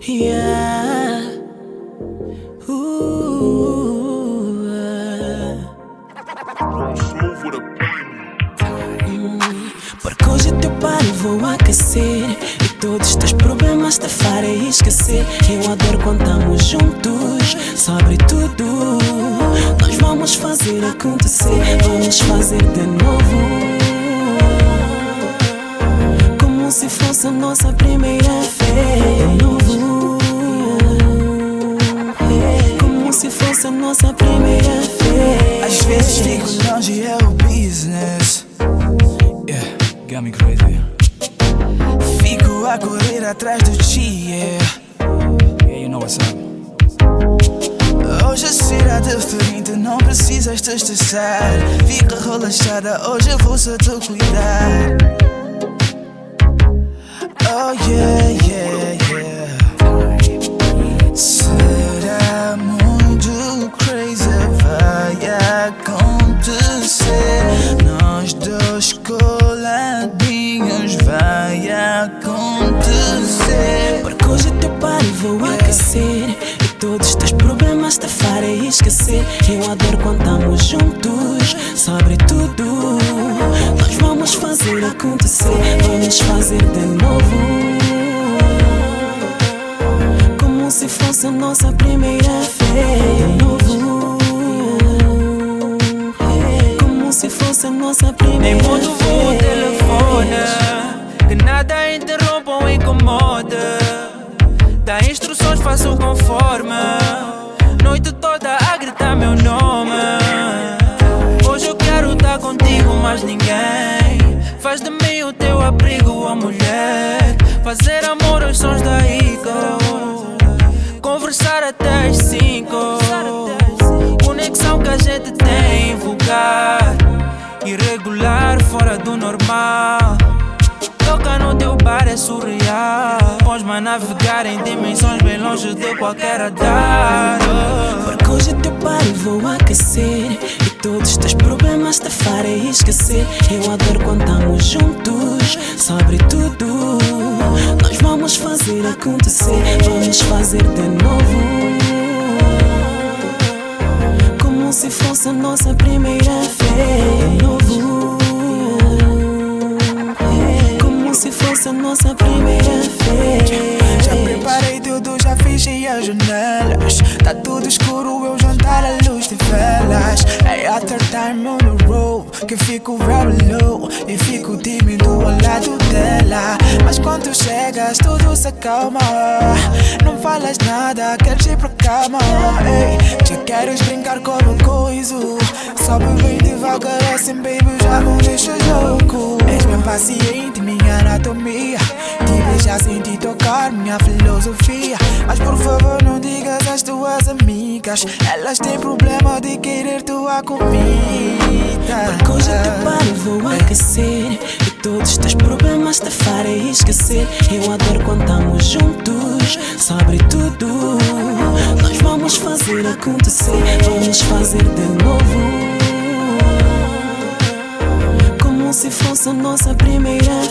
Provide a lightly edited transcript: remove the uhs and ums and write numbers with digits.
Yeah. Porque hoje é teu par e vou aquecer, e todos os teus problemas te farei esquecer. Eu adoro quando estamos juntos, sobre tudo. Nós vamos fazer acontecer, vamos fazer de novo, como se fosse a nossa primeira vez. De novo, como se fosse a nossa primeira vez. Às vezes fico longe, é o business. Yeah, got me crazy. Fico a correr atrás do dia. Yeah, you know what's up. Hoje será diferente, não precisas te estressar. Fica relaxada, hoje eu vou só te cuidar. Oh yeah, yeah, yeah. Será muito crazy, vai acontecer. Nós dois coladinhos, vai acontecer. Porque hoje é teu par e vou aquecer, e todos os teus problemas te farei esquecer. Eu adoro quando estamos juntos, sobre tudo. Nós vamos fazer acontecer, vamos fazer de novo, como se fosse a nossa primeira vez. De novo, como se fosse a nossa primeira nem vez. mudo o telefone, que nada interrompa ou incomode. Dá instruções, faço conforme. Noite toda a gritar meu nome. Hoje eu quero estar contigo, mas ninguém faz de mim o teu abrigo, ó mulher. Fazer amor aos sons da Eagle, conversar até às 5. Conexão que a gente tem, vulgar, irregular, fora do normal. Toca no teu bar, é surreal. Pós-me navegar em dimensões bem longe de qualquer radar. Porque hoje é teu par e vou aquecer, e todos os teus problemas te farei esquecer. Eu adoro quando estamos juntos, sobre tudo. Nós vamos fazer acontecer, vamos fazer de novo, como se fosse a nossa primeira vez. De novo, como se fosse a nossa primeira vez. Já preparei tudo, já fechei as janelas. Tá tudo escuro, eu jantar à luz de velas. É after time on the road, que fico very low e fico tímido ao lado dela. Mas quando chegas tudo se acalma. Não falas nada, queres ir pra cama. Ei, já queres brincar com o coisa. Sobe bem devagar assim, baby, já não deixas louco. És bem paciente, minha anatomia. Te beijar, sentir tocar, minha filosofia. Mas por favor não digas às tuas amigas, elas têm problema de querer tua comida. Porque hoje é teu par e vou aquecer, e todos os teus problemas te farei esquecer. Eu adoro quando estamos juntos, sobre tudo. Nós vamos fazer acontecer, vamos fazer de novo, como se fosse a nossa primeira vez.